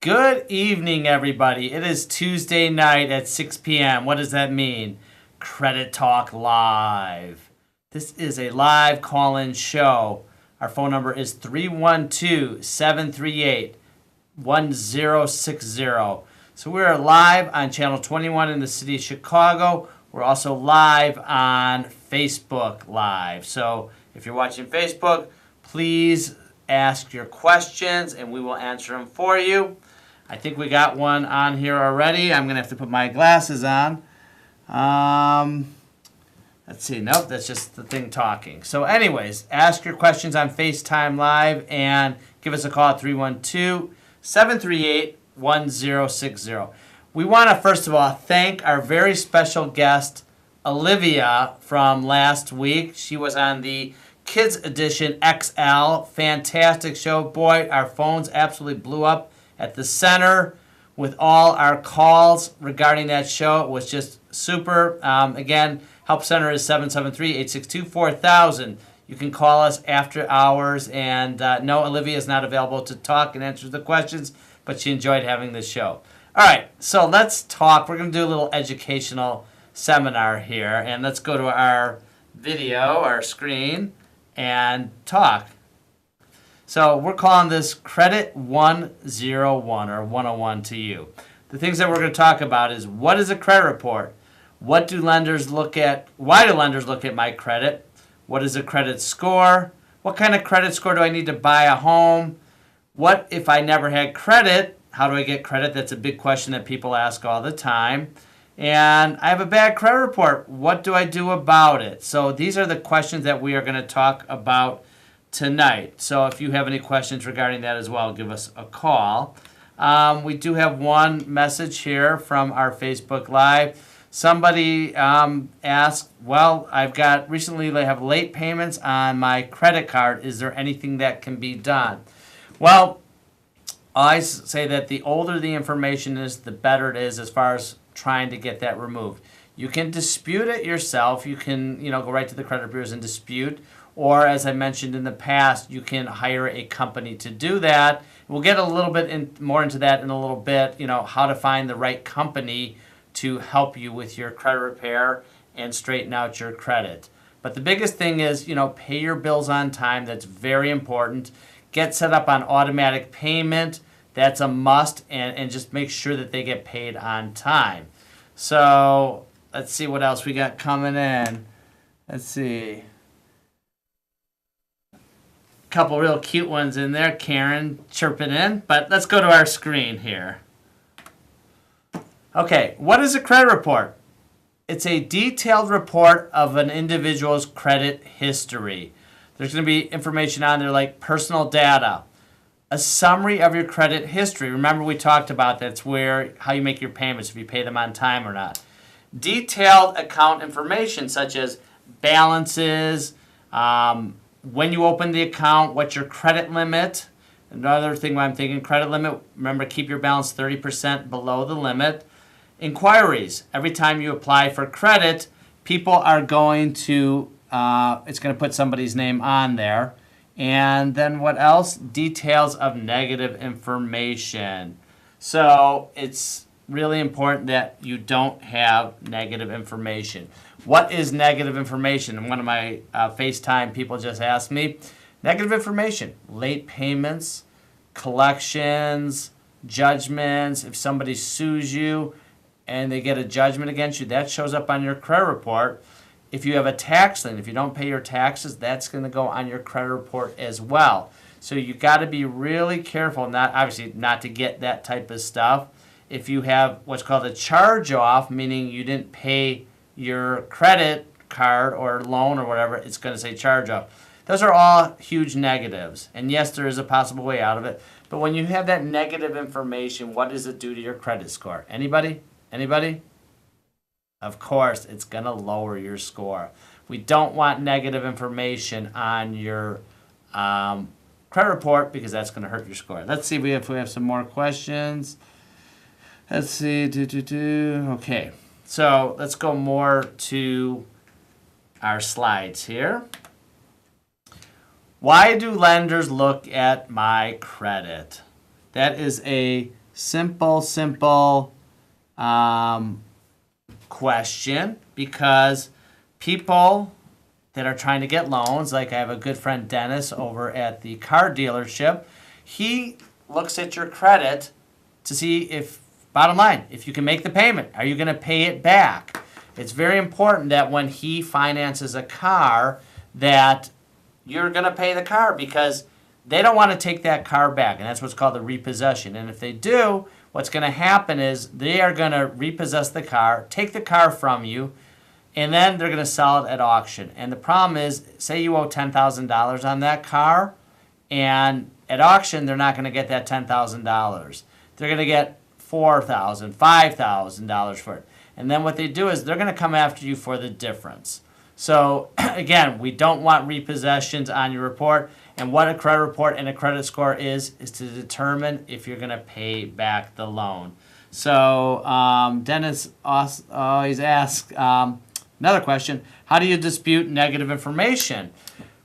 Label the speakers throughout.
Speaker 1: Good evening, everybody. It is Tuesday night at 6 p.m. What does that mean? Credit Talk Live. This is a live call-in show. Our phone number is 312-738-1060. So we're live on Channel 21 in the city of Chicago. We're also live on Facebook Live. So if you're watching Facebook, please ask your questions and we will answer them for you. I think we got one on here already. I'm going to have to put my glasses on. Let's see. Nope, that's just the thing talking. So anyways, ask your questions on FaceTime Live and give us a call at 312-738-1060. We want to, first of all, thank our very special guest, Olivia, from last week. She was on the Kids Edition XL. Fantastic show. Boy, our phones absolutely blew up at the center with all our calls regarding that show. It was just super. Again, Help Center is 773-862-4000. You can call us after hours. And no, Olivia is not available to talk and answer the questions, but she enjoyed having this show. All right, so let's talk. We're going to do a little educational seminar here. And let's go to our video, our screen, and talk. So we're calling this Credit 101 or 101 to you. The things that we're going to talk about is, what is a credit report? What do lenders look at? Why do lenders look at my credit? What is a credit score? What kind of credit score do I need to buy a home? What if I never had credit? How do I get credit? That's a big question that people ask all the time. And I have a bad credit report. What do I do about it? So these are the questions that we are going to talk about tonight. So if you have any questions regarding that as well, give us a call. We do have one message here from our Facebook Live. Somebody asked, well, I have late payments on my credit card. Is there anything that can be done? Well, I say that the older the information is, the better it is as far as trying to get that removed. You can dispute it yourself. You can, go right to the credit bureaus and dispute. Or, as I mentioned in the past, you can hire a company to do that. We'll get a little bit more into that in a little bit, how to find the right company to help you with your credit repair and straighten out your credit. But the biggest thing is, pay your bills on time. That's very important. Get set up on automatic payment. That's a must. And just make sure that they get paid on time. So let's see what else we got coming in. Let's see. Couple real cute ones in there. Karen chirping in. But let's go to our screen here. Okay, what is a credit report? It's a detailed report of an individual's credit history. There's going to be information on there like personal data, a summary of your credit history. Remember, we talked about that's how you make your payments, if you pay them on time or not. Detailed account information such as balances, when you open the account, what's your credit limit. Another thing when I'm thinking credit limit, remember, keep your balance 30% below the limit. Inquiries. Every time you apply for credit, people are going to, it's going to put somebody's name on there. And then what else? Details of negative information. So it's really important that you don't have negative information. What is negative information? And one of my FaceTime people just asked me. Negative information, late payments, collections, judgments. If somebody sues you and they get a judgment against you, that shows up on your credit report. If you have a tax lien, if you don't pay your taxes, that's going to go on your credit report as well. So you got to be really careful, obviously not to get that type of stuff. If you have what's called a charge-off, meaning you didn't pay your credit card or loan or whatever, it's going to say charge-off. Those are all huge negatives. And yes, there is a possible way out of it. But when you have that negative information, what does it do to your credit score? Anybody? Anybody? Of course, it's going to lower your score. We don't want negative information on your credit report because that's going to hurt your score. Let's see if we have some more questions. Let's see. Okay. So let's go more to our slides here. Why do lenders look at my credit? That is a simple question, because people that are trying to get loans, like I have a good friend Dennis over at the car dealership, he looks at your credit to see if, bottom line, if you can make the payment. Are you going to pay it back? It's very important that when he finances a car that you're going to pay the car, because they don't want to take that car back, and that's what's called a repossession. And if they do, what's going to happen is they are going to repossess the car, take the car from you, and then they're going to sell it at auction. And the problem is, say you owe $10,000 on that car, and at auction they're not going to get that $10,000. They're going to get $4,000, $5,000 for it. And then what they do is they're going to come after you for the difference. So again, we don't want repossessions on your report. And what a credit report and a credit score is to determine if you're going to pay back the loan. So Dennis always asks another question: how do you dispute negative information?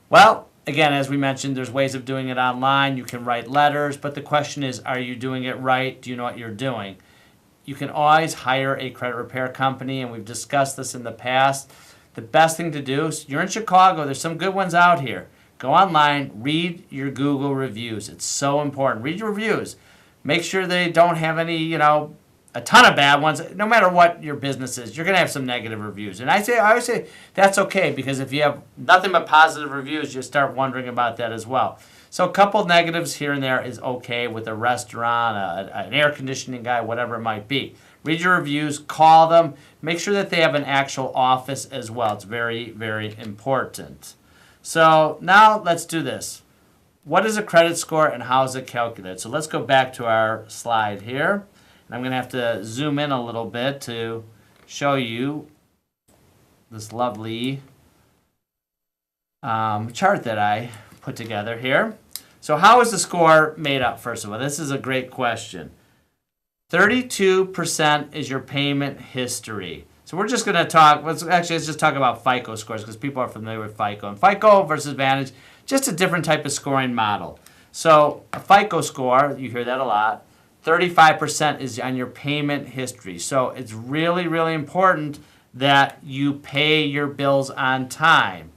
Speaker 1: Well, again, as we mentioned, there's ways of doing it online. You can write letters, but the question is, are you doing it right? Do you know what you're doing? You can always hire a credit repair company, and we've discussed this in the past. The best thing to do, you're in Chicago, there's some good ones out here. Go online, read your Google reviews. It's so important. Read your reviews. Make sure they don't have any, a ton of bad ones. No matter what your business is, you're going to have some negative reviews. And I always say that's okay, because if you have nothing but positive reviews, you start wondering about that as well. So a couple negatives here and there is okay with a restaurant, an air conditioning guy, whatever it might be. Read your reviews, call them, make sure that they have an actual office as well. It's very, very important. So now let's do this. What is a credit score and how is it calculated? So let's go back to our slide here. And I'm going to have to zoom in a little bit to show you this lovely chart that I put together here. So how is the score made up, first of all? This is a great question. 32% is your payment history. So we're just going to talk, let's just talk about FICO scores, because people are familiar with FICO. And FICO versus Vantage, just a different type of scoring model. So a FICO score, you hear that a lot, 35% is on your payment history. So it's really, really important that you pay your bills on time.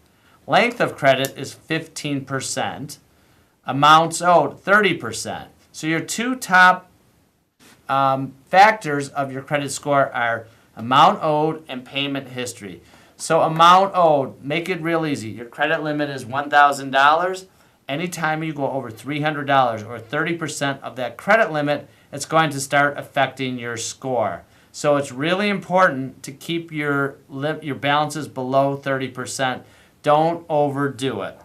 Speaker 1: Length of credit is 15%. Amounts owed, 30%. So your two top factors of your credit score are amount owed and payment history. So amount owed, make it real easy. Your credit limit is $1,000. Anytime you go over $300 or 30% of that credit limit, it's going to start affecting your score. So it's really important to keep your balances below 30%. Don't overdo it.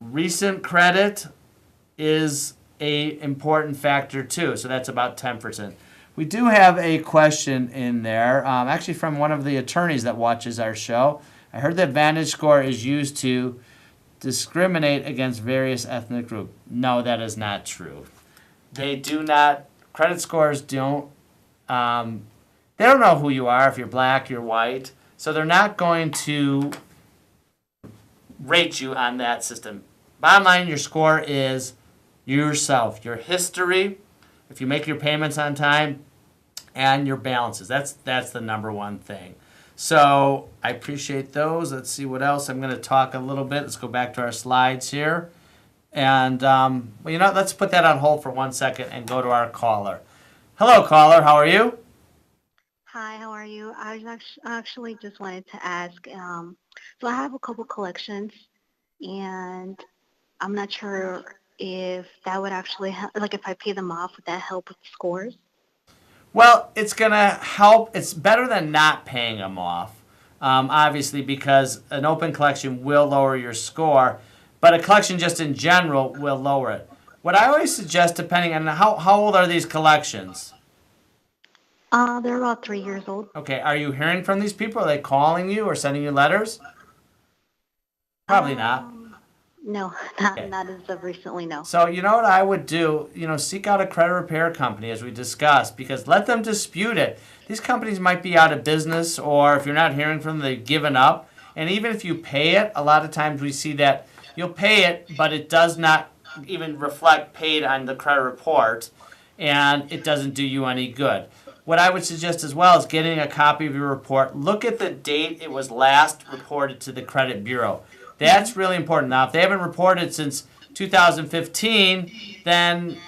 Speaker 1: Recent credit is an important factor too, so that's about 10%. We do have a question in there, actually from one of the attorneys that watches our show. I heard that Vantage score is used to discriminate against various ethnic groups. No, that is not true. They do not, credit scores don't, they don't know who you are, if you're black, you're white, so they're not going to rate you on that system. Bottom line, your score is yourself, your history, if you make your payments on time, and your balances. That's the number one thing. So I appreciate those. Let's see what else. I'm going to talk a little bit. Let's go back to our slides here. And, let's put that on hold for 1 second and go to our caller. Hello, caller. How are you?
Speaker 2: Hi, how are you? I actually just wanted to ask, so I have a couple collections, and I'm not sure if that would actually help, like if I pay them off, would that help with the scores?
Speaker 1: Well, it's going to help. It's better than not paying them off, obviously, because an open collection will lower your score, but a collection just in general will lower it. What I always suggest, depending on how old are these collections?
Speaker 2: They're about 3 years old.
Speaker 1: Okay, are you hearing from these people? Are they calling you or sending you letters? Probably not.
Speaker 2: No, not as of recently, no.
Speaker 1: So you know what I would do? Seek out a credit repair company, as we discussed, because let them dispute it. These companies might be out of business, or if you're not hearing from them, they've given up. And even if you pay it, a lot of times we see that you'll pay it, but it does not even reflect paid on the credit report, and it doesn't do you any good. What I would suggest as well is getting a copy of your report. Look at the date it was last reported to the credit bureau. That's really important. Now, if they haven't reported since 2015, then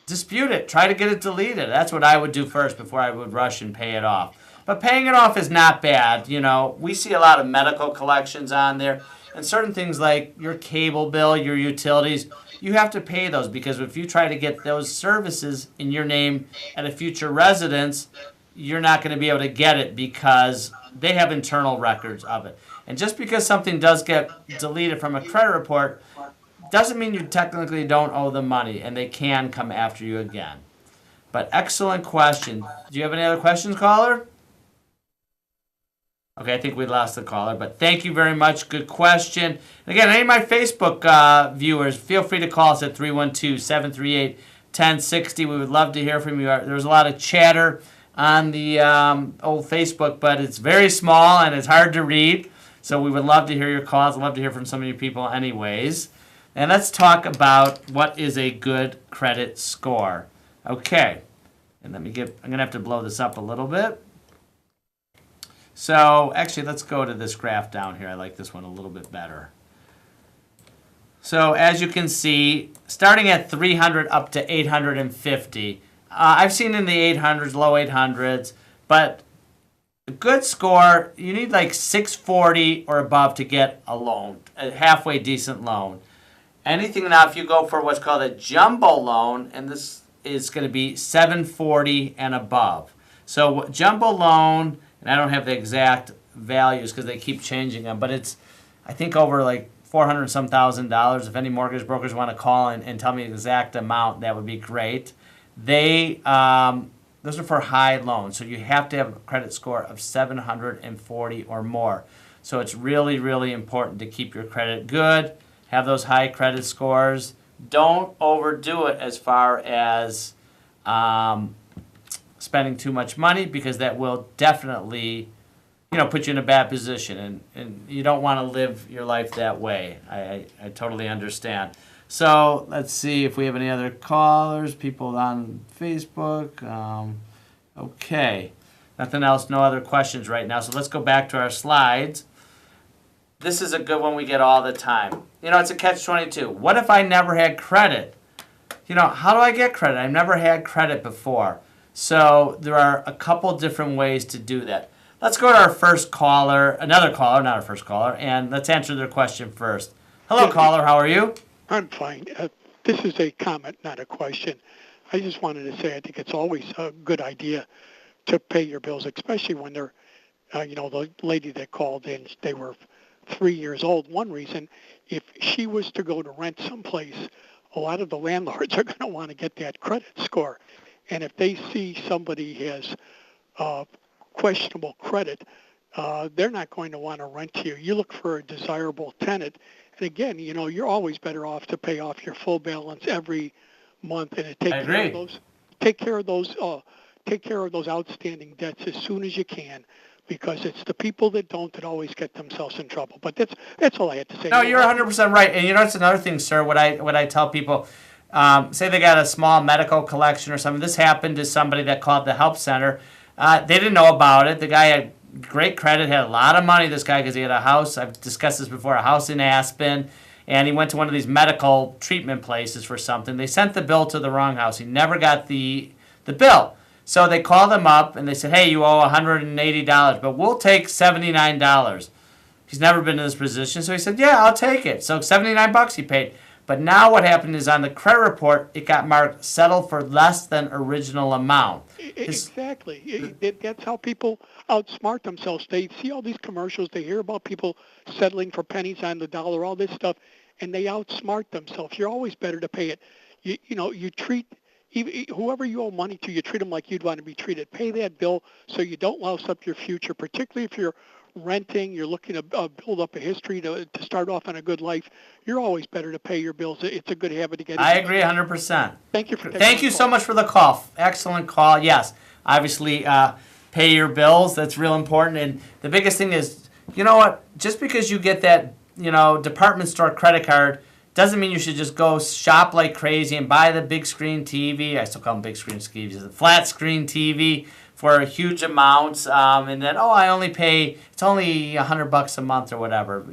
Speaker 1: dispute it. Try to get it deleted. That's what I would do first before I would rush and pay it off. But paying it off is not bad. You know, we see a lot of medical collections on there, and certain things like your cable bill, your utilities, you have to pay those, because if you try to get those services in your name at a future residence, you're not going to be able to get it because they have internal records of it. And just because something does get deleted from a credit report doesn't mean you technically don't owe them money, and they can come after you again. But excellent question. Do you have any other questions, caller? Okay, I think we lost the caller, but thank you very much. Good question. And again, any of my Facebook viewers, feel free to call us at 312-738-1060. We would love to hear from you. There's a lot of chatter on the old Facebook, but it's very small and it's hard to read. So we would love to hear your calls. I'd love to hear from some of you people anyways. And let's talk about what is a good credit score. Okay, and I'm going to have to blow this up a little bit. So actually, let's go to this graph down here. I like this one a little bit better. So as you can see, starting at 300 up to 850. I've seen in the 800s, low 800s, but a good score, you need like 640 or above to get a loan, a halfway decent loan. Anything now, if you go for what's called a jumbo loan, and this is going to be 740 and above. So jumbo loan, and I don't have the exact values because they keep changing them, but it's, I think, over like $400 some thousand. If any mortgage brokers want to call and tell me the exact amount, that would be great. Those are for high loans, so you have to have a credit score of 740 or more. So it's really, really important to keep your credit good, have those high credit scores. Don't overdo it as far as spending too much money, because that will definitely, put you in a bad position, and you don't want to live your life that way. I totally understand. So let's see if we have any other callers, people on Facebook. Okay, nothing else, no other questions right now. So let's go back to our slides. This is a good one we get all the time. It's a catch-22. What if I never had credit? How do I get credit? I've never had credit before. So there are a couple different ways to do that. Let's go to our first caller, another caller, not our first caller, and let's answer their question first. Hello, caller. How are you?
Speaker 3: I'm fine. This is a comment, not a question. I just wanted to say I think it's always a good idea to pay your bills, especially when they're, the lady that called in, they were 3 years old. One reason, if she was to go to rent someplace, a lot of the landlords are going to want to get that credit score. And if they see somebody has questionable credit, they're not going to want to rent to you. You look for a desirable tenant. And again, you're always better off to pay off your full balance every month and take care of those outstanding debts as soon as you can, because it's the people that don't that always get themselves in trouble. But that's all I had to say.
Speaker 1: No, you're 100% right. And it's another thing, sir, what I tell people, say they got a small medical collection or something. This happened to somebody that called the help center. They didn't know about it. The guy had great credit, had a lot of money, this guy, because he had a house. I've discussed this before, a house in Aspen. And he went to one of these medical treatment places for something. They sent the bill to the wrong house. He never got the bill. So they called him up and they said, hey, you owe $180, but we'll take $79. He's never been in this position. So he said, yeah, I'll take it. So $79 he paid. But now what happened is on the credit report, it got marked settled for less than original amount.
Speaker 3: Exactly. That's how people outsmart themselves. They see all these commercials. They hear about people settling for pennies on the dollar, all this stuff, and they outsmart themselves. You're always better to pay it. You treat whoever you owe money to, you treat them like you'd want to be treated. Pay that bill so you don't louse up your future, particularly if you're renting, you're looking to build up a history to start off on a good life. You're always better to pay your bills. It's a good habit to get.
Speaker 1: I agree 100%.
Speaker 3: Thank you for taking
Speaker 1: Thank you so much for the call. Excellent call. Yes, obviously pay your bills. That's real important. And the biggest thing is, you know what? Just because you get that, department store credit card Doesn't mean you should just go shop like crazy and buy the big screen TV. I still call them big screen TVs. The flat screen TV for huge amounts, and then I only pay. It's only $100 a month or whatever.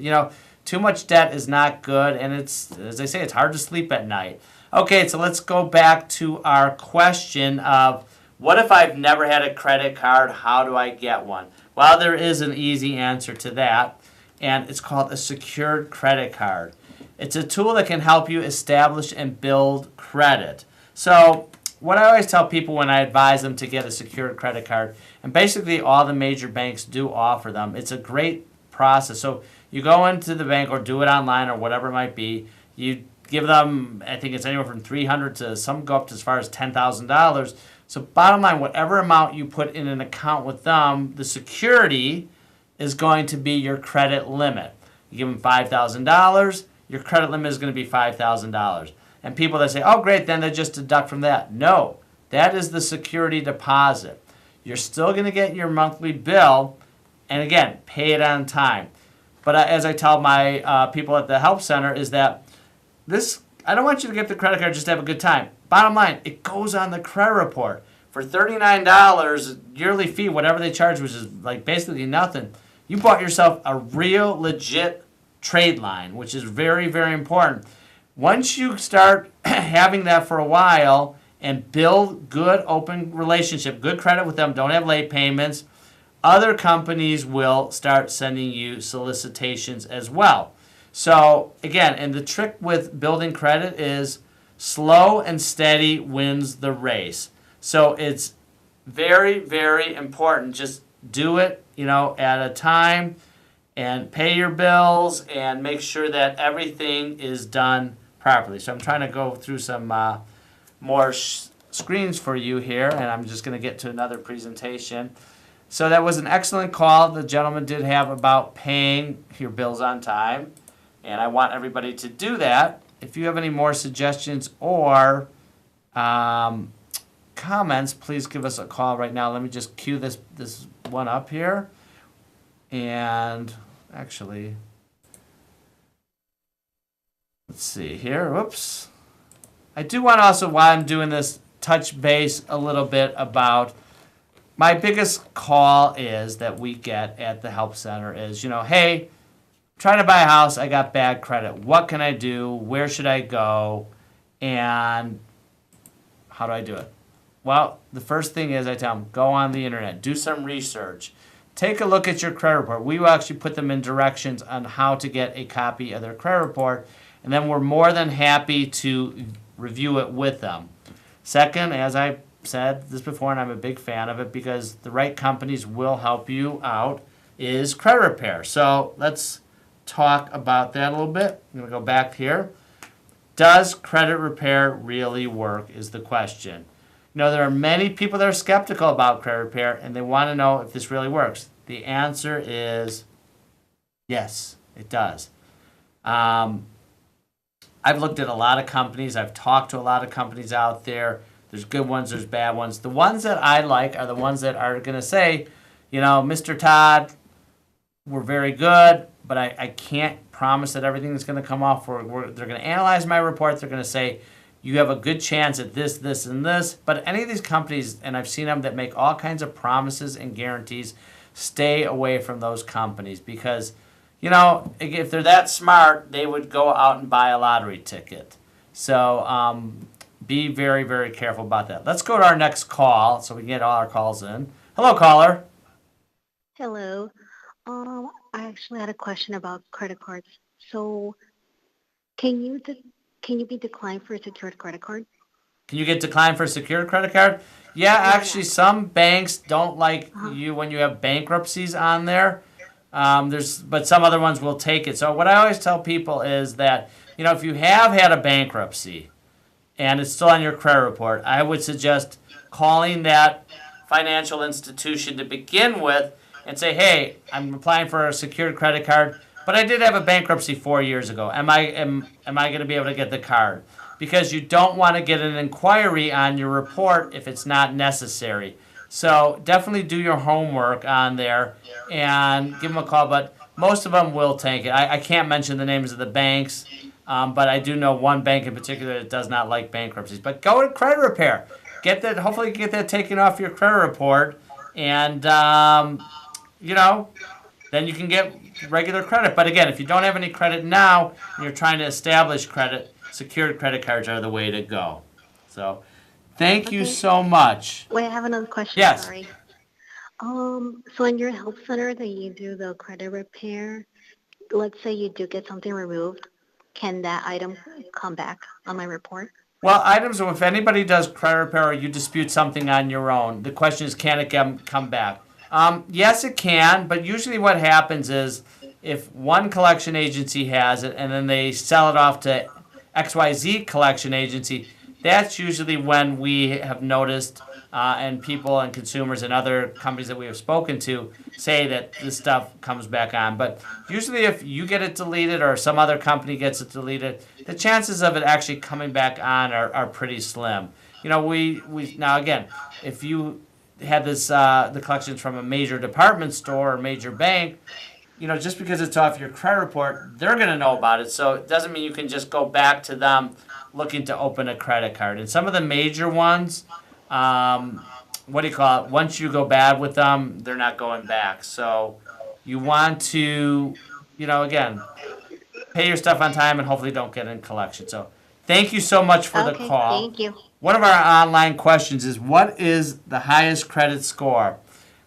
Speaker 1: Too much debt is not good, and it's, as I say, it's hard to sleep at night. Okay, so let's go back to our question of what if I've never had a credit card? How do I get one? Well, there is an easy answer to that, and it's called a secured credit card. It's a tool that can help you establish and build credit. So what I always tell people when I advise them to get a secured credit card, and basically all the major banks do offer them, it's a great process. So you go into the bank or do it online or whatever it might be. You give them, I think it's anywhere from $300 to some go up to as far as $10,000. So bottom line, whatever amount you put in an account with them, the security is going to be your credit limit. You give them $5,000. Your credit limit is going to be $5,000. And people that say, oh, great, then they just deduct from that. No, that is the security deposit. You're still going to get your monthly bill, and again, pay it on time. But as I tell my people at the help center is that I don't want you to get the credit card just to have a good time. Bottom line, it goes on the credit report. For $39 yearly fee, whatever they charge, which is like basically nothing, you bought yourself a real legit trade line, which is very, very important. Once you start having that for a while and build good open relationship, good credit with them, don't have late payments, other companies will start sending you solicitations as well. So again, and the trick with building credit is slow and steady wins the race. So it's very, very important. Just do it, at a time, and pay your bills and make sure that everything is done properly. So I'm trying to go through some more screens for you here, and I'm just going to get to another presentation. So that was an excellent call the gentleman did have about paying your bills on time, and I want everybody to do that. If you have any more suggestions or comments, please give us a call right now. Let me just cue this one up here. And actually, let's see here. Whoops. I do want to also, while I'm doing this, touch base a little bit about my biggest call is that we get at the help center is, hey, I'm trying to buy a house. I got bad credit. What can I do? Where should I go? And how do I do it? Well, the first thing is I tell them, go on the internet, do some research. Take a look at your credit report. We will actually put them in directions on how to get a copy of their credit report, and then we're more than happy to review it with them. Second, as I said this before, and I'm a big fan of it because the right companies will help you out, is credit repair. So let's talk about that a little bit. I'm going to go back here. Does credit repair really work is the question. There are many people that are skeptical about credit repair, and they want to know if this really works. The answer is yes, it does. I've looked at a lot of companies. I've talked to a lot of companies out there. There's good ones, there's bad ones. The ones that I like are the ones that are going to say, Mr. Todd, we're very good, but I can't promise that everything is going to come off. They're going to analyze my report. They're going to say, you have a good chance at this, this, and this. But any of these companies, and I've seen them that make all kinds of promises and guarantees, stay away from those companies because, if they're that smart, they would go out and buy a lottery ticket. So be very, very careful about that. Let's go to our next call so we can get all our calls in. Hello, caller.
Speaker 2: Hello. I actually had a question about credit cards. So can you be declined for a secured credit card?
Speaker 1: Can you get declined for a secured credit card? Yeah, actually, some banks don't like you when you have bankruptcies on there. But some other ones will take it. So what I always tell people is that, if you have had a bankruptcy and it's still on your credit report, I would suggest calling that financial institution to begin with and say, hey, I'm applying for a secured credit card, but I did have a bankruptcy 4 years ago. Am I going to be able to get the card? Because you don't want to get an inquiry on your report if it's not necessary. So definitely do your homework on there and give them a call. But most of them will take it. I can't mention the names of the banks, But I do know one bank in particular that does not like bankruptcies. But go to credit repair. Get that. Hopefully, get that taken off your credit report, and then you can get regular credit. But again, if you don't have any credit now and you're trying to establish credit, secured credit cards are the way to go. So, thank you
Speaker 2: Okay.
Speaker 1: so much.
Speaker 2: Wait, I have another question.
Speaker 1: Yes.
Speaker 2: Sorry. So in your health center that you do the credit repair, let's say you do get something removed, can that item come back on my report?
Speaker 1: Well, items, if anybody does credit repair or you dispute something on your own, the question is, can it come back? Yes, it can, but usually what happens is if one collection agency has it and then they sell it off to XYZ collection agency, that's usually when we have noticed and people and consumers and other companies that we have spoken to say that this stuff comes back on. But usually if you get it deleted or some other company gets it deleted, the chances of it actually coming back on are pretty slim. We now again, if you had the collections from a major department store or major bank, just because it's off your credit report, they're going to know about it. So it doesn't mean you can just go back to them looking to open a credit card. And some of the major ones, once you go bad with them, they're not going back. So you want to, again, pay your stuff on time and hopefully don't get in collection. So thank you so much for the
Speaker 2: Okay,
Speaker 1: call.
Speaker 2: thank you.
Speaker 1: One of our online questions is, what is the highest credit score?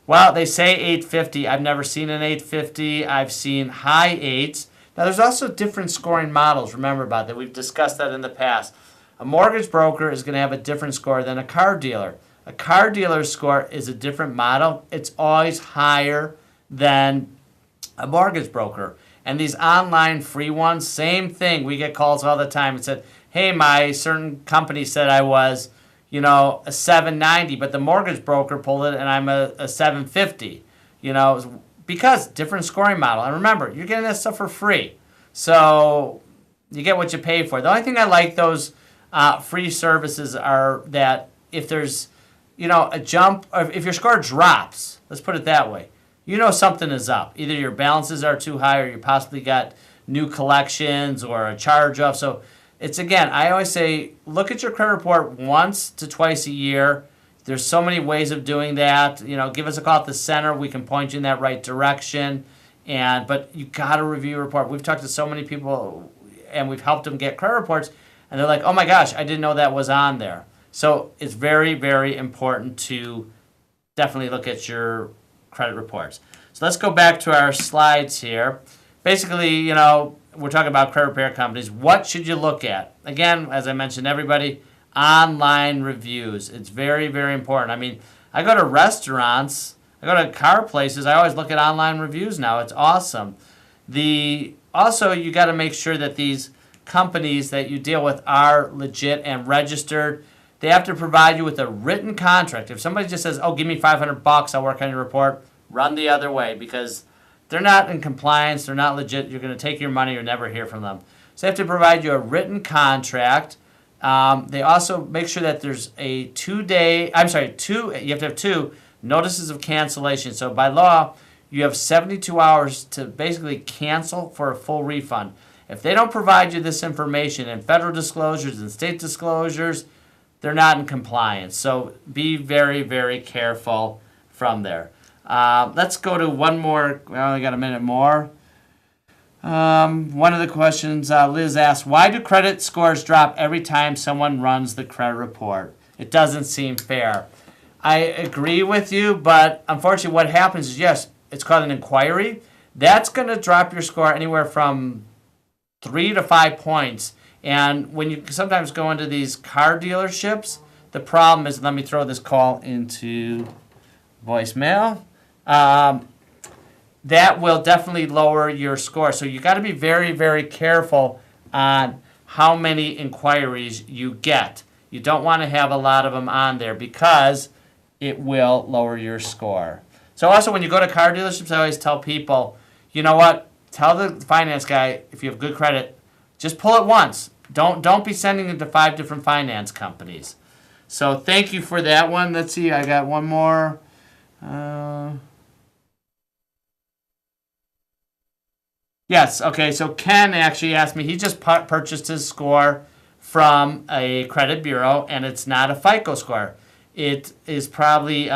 Speaker 1: Well, they say 850. I've never seen an 850. I've seen high 8s. Now, there's also different scoring models. Remember about that. We've discussed that in the past. A mortgage broker is going to have a different score than a car dealer. A car dealer's score is a different model. It's always higher than a mortgage broker. And these online free ones, same thing. We get calls all the time and said, hey, my certain company said I was, a 790, but the mortgage broker pulled it and I'm a 750, because different scoring model. And remember, you're getting that stuff for free. So you get what you pay for. The only thing I like those free services are that if there's, a jump, or if your score drops, let's put it that way, something is up. Either your balances are too high or you possibly got new collections or a charge off. So it's, again, I always say, look at your credit report once to twice a year. There's so many ways of doing that. Give us a call at the center. We can point you in that right direction. But you got to review your report. We've talked to so many people, and we've helped them get credit reports, and they're like, oh my gosh, I didn't know that was on there. So it's very, very important to definitely look at your credit reports. So let's go back to our slides here. Basically, we're talking about credit repair companies. What should you look at? Again, as I mentioned, everybody, online reviews. It's very, very important. I mean, I go to restaurants, I go to car places, I always look at online reviews now. It's awesome. Also, you got to make sure that these companies that you deal with are legit and registered. They have to provide you with a written contract. If somebody just says, oh, give me $500, I'll work on your report, run the other way, because they're not in compliance, they're not legit, you're going to take your money, you'll never hear from them. So they have to provide you a written contract. They also make sure that there's you have to have 2 notices of cancellation. So by law, you have 72 hours to basically cancel for a full refund. If they don't provide you this information in federal disclosures and state disclosures, they're not in compliance. So be very, very careful from there. Let's go to one more. We only got a minute more. One of the questions, Liz asked, why do credit scores drop every time someone runs the credit report? It doesn't seem fair. I agree with you, but unfortunately what happens is, yes, it's called an inquiry. That's going to drop your score anywhere from 3 to 5 points. And when you sometimes go into these car dealerships, the problem is, let me throw this call into voicemail. That will definitely lower your score. So you got to be very, very careful on how many inquiries you get. You don't want to have a lot of them on there because it will lower your score. So also when you go to car dealerships, I always tell people, you know what? Tell the finance guy, if you have good credit, just pull it once. Don't be sending it to 5 different finance companies. So thank you for that one. Let's see, I got one more. Yes. Okay. So Ken actually asked me. He just purchased his score from a credit bureau, and it's not a FICO score. It is probably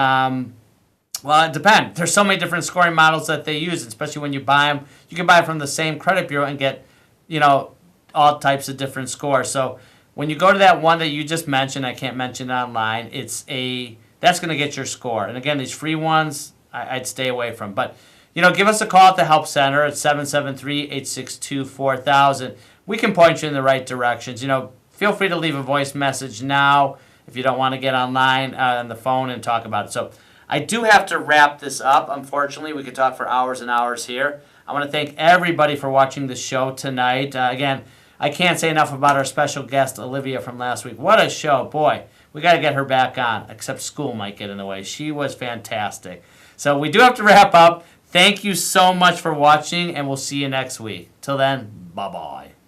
Speaker 1: well, it depends. There's so many different scoring models that they use, especially when you buy them. You can buy from the same credit bureau and get, you know, all types of different scores. So when you go to that one that you just mentioned, I can't mention it online. That's going to get your score. And again, these free ones, I'd stay away from. But give us a call at the Help Center at 773-862-4000. We can point you in the right directions. Feel free to leave a voice message now if you don't want to get online on the phone and talk about it. So I do have to wrap this up. Unfortunately, we could talk for hours and hours here. I want to thank everybody for watching the show tonight. Again, I can't say enough about our special guest, Olivia, from last week. What a show. Boy, we got to get her back on, except school might get in the way. She was fantastic. So we do have to wrap up. Thank you so much for watching, and we'll see you next week. Till then, bye-bye.